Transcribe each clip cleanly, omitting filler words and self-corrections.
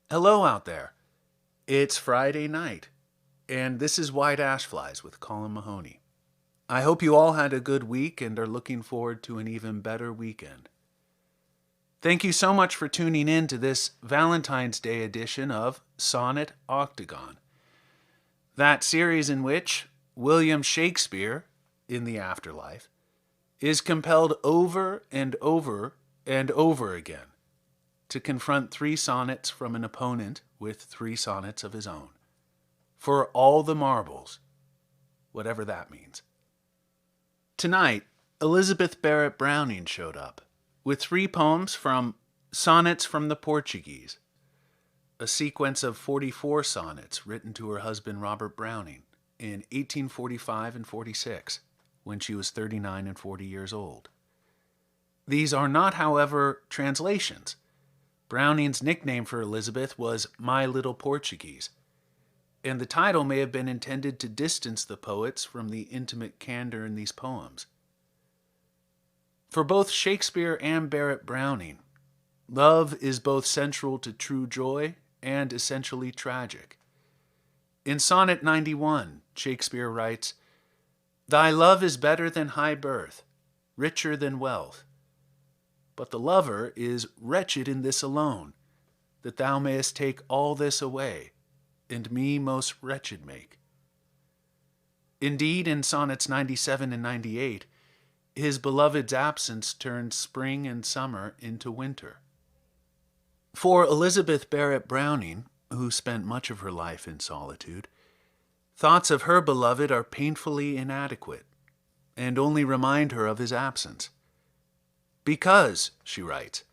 Hello out there. It's Friday night, and this is White Ash Flies with Colin Mahoney. I hope you all had a good week and are looking forward to an even better weekend. Thank you so much for tuning in to this Valentine's Day edition of Sonnet Octagon, that series in which William Shakespeare, in the afterlife, is compelled over and over and over again to confront 3 sonnets from an opponent with 3 sonnets of his own, for all the marbles, whatever that means. Tonight, Elizabeth Barrett Browning showed up with 3 poems from Sonnets from the Portuguese, a sequence of 44 sonnets written to her husband Robert Browning in 1845 and 46, when she was 39 and 40 years old. These are not, however, translations. Browning's nickname for Elizabeth was My Little Portuguese, and the title may have been intended to distance the poets from the intimate candor in these poems. For both Shakespeare and Barrett Browning, love is both central to true joy and essentially tragic. In Sonnet 91, Shakespeare writes, "Thy love is better than high birth, richer than wealth. But the lover is wretched in this alone, that thou mayest take all this away, and me most wretched make." Indeed, in Sonnets 97 and 98, his beloved's absence turned spring and summer into winter. For Elizabeth Barrett Browning, who spent much of her life in solitude, thoughts of her beloved are painfully inadequate, and only remind her of his absence. "Because," she writes,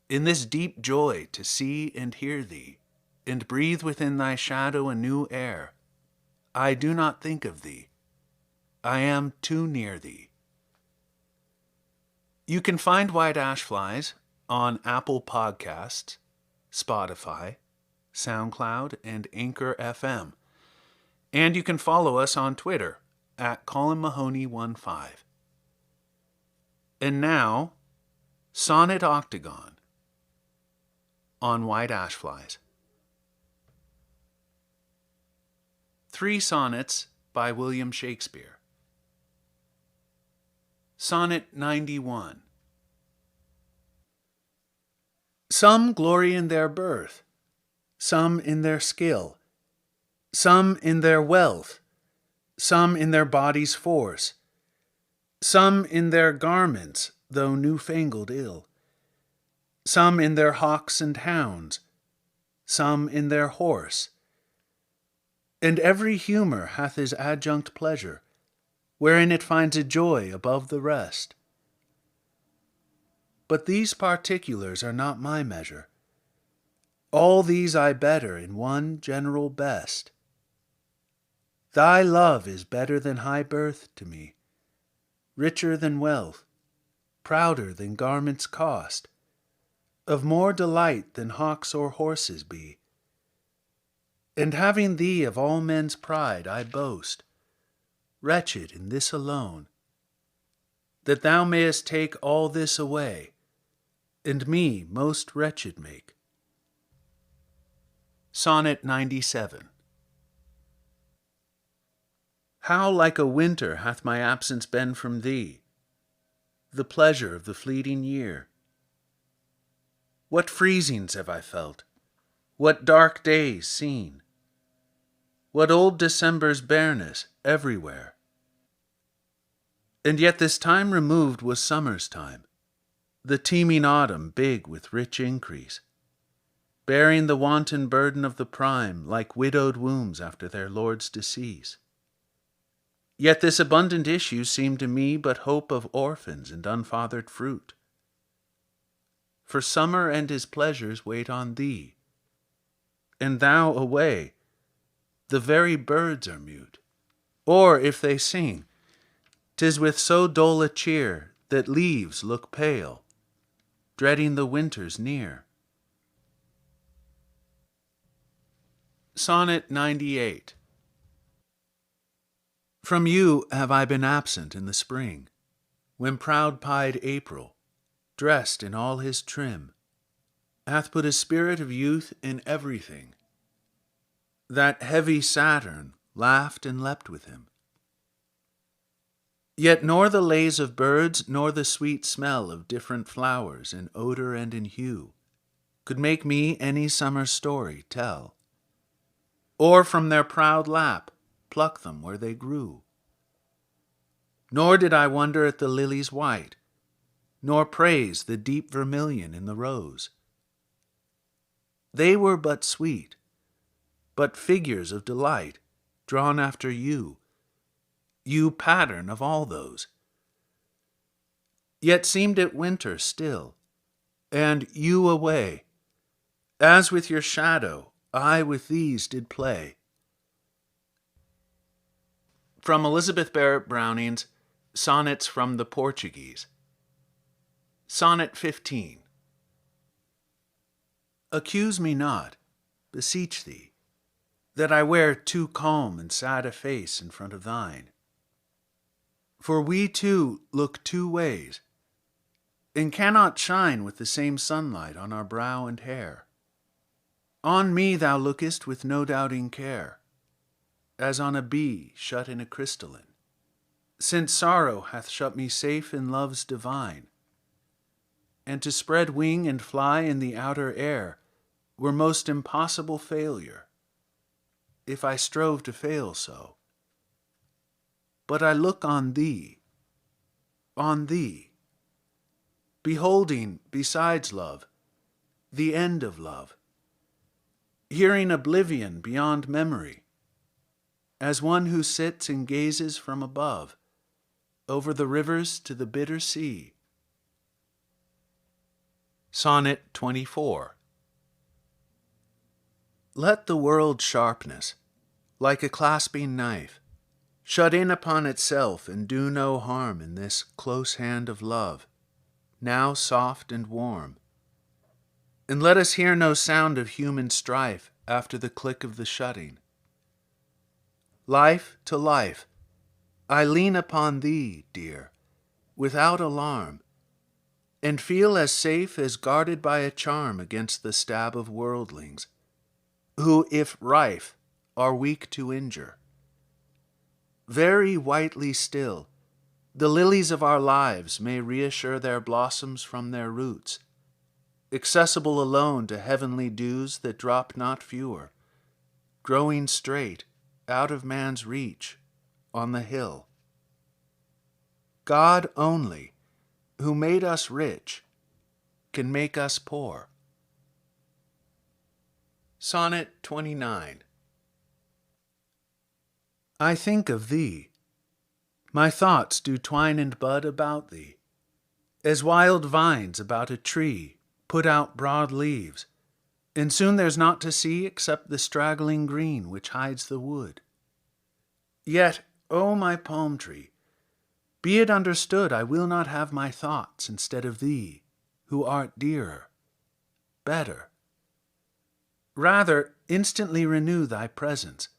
"in this deep joy to see and hear thee, and breathe within thy shadow a new air, I do not think of thee. I am too near thee." You can find White Ash Flies on Apple Podcasts, Spotify, SoundCloud, and Anchor FM. And you can follow us on Twitter at ColinMahoney15. And now, Sonnet Octagon on White Ash Flies. 3 sonnets by William Shakespeare. Sonnet 91. Some glory in their birth, some in their skill, some in their wealth, some in their body's force, some in their garments, though new-fangled ill, some in their hawks and hounds, some in their horse. And every humour hath his adjunct pleasure, wherein it finds a joy above the rest. But these particulars are not my measure. All these I better in one general best. Thy love is better than high birth to me, richer than wealth, prouder than garments cost, of more delight than hawks or horses be. And having thee of all men's pride I boast, wretched in this alone, that thou mayest take all this away, and me most wretched make. Sonnet 97. How like a winter hath my absence been from thee, the pleasure of the fleeting year! What freezings have I felt, what dark days seen, what old December's bareness everywhere! And yet this time removed was summer's time, the teeming autumn big with rich increase, bearing the wanton burden of the prime like widowed wombs after their lord's decease. Yet this abundant issue seemed to me but hope of orphans and unfathered fruit. For summer and his pleasures wait on thee, and thou away, the very birds are mute. Or if they sing, 'tis with so dull a cheer that leaves look pale, dreading the winter's near. Sonnet 98. From you have I been absent in the spring, when proud-pied April, dressed in all his trim, hath put a spirit of youth in everything. That heavy Saturn laughed and leapt with him. Yet nor the lays of birds, nor the sweet smell of different flowers in odor and in hue, could make me any summer story tell, or from their proud lap pluck them where they grew. Nor did I wonder at the lily's white, nor praise the deep vermilion in the rose. They were but sweet, but figures of delight, drawn after you, you pattern of all those. Yet seemed it winter still, and you away, as with your shadow I with these did play. From Elizabeth Barrett Browning's Sonnets from the Portuguese. Sonnet 15. Accuse me not, beseech thee, that I wear too calm and sad a face in front of thine. For we two look two ways, and cannot shine with the same sunlight on our brow and hair. On me thou lookest with no doubting care, as on a bee shut in a crystalline, since sorrow hath shut me safe in love's divine. And to spread wing and fly in the outer air were most impossible failure, if I strove to fail so. But I look on thee, beholding, besides love, the end of love, hearing oblivion beyond memory, as one who sits and gazes from above, over the rivers to the bitter sea. Sonnet 24. Let the world's sharpness, like a clasping knife, shut in upon itself and do no harm in this close hand of love, now soft and warm. And let us hear no sound of human strife after the click of the shutting. Life to life, I lean upon thee, dear, without alarm, and feel as safe as guarded by a charm against the stab of worldlings, who, if rife, are weak to injure. Very whitely still, the lilies of our lives may reassure their blossoms from their roots, accessible alone to heavenly dews that drop not fewer, growing straight, out of man's reach, on the hill. God only, who made us rich, can make us poor. Sonnet 29. I think of thee. My thoughts do twine and bud about thee, as wild vines about a tree put out broad leaves, and soon there's naught to see except the straggling green which hides the wood. Yet, O my palm tree, be it understood I will not have my thoughts instead of thee, who art dearer, better. Rather, instantly renew thy presence,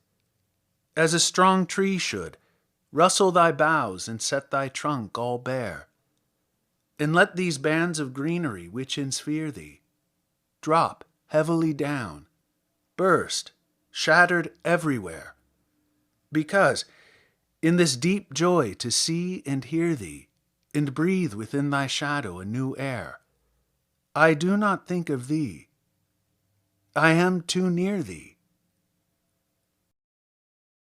as a strong tree should, rustle thy boughs and set thy trunk all bare, and let these bands of greenery which ensphere thee drop heavily down, burst, shattered everywhere, because in this deep joy to see and hear thee, and breathe within thy shadow a new air, I do not think of thee. I am too near thee.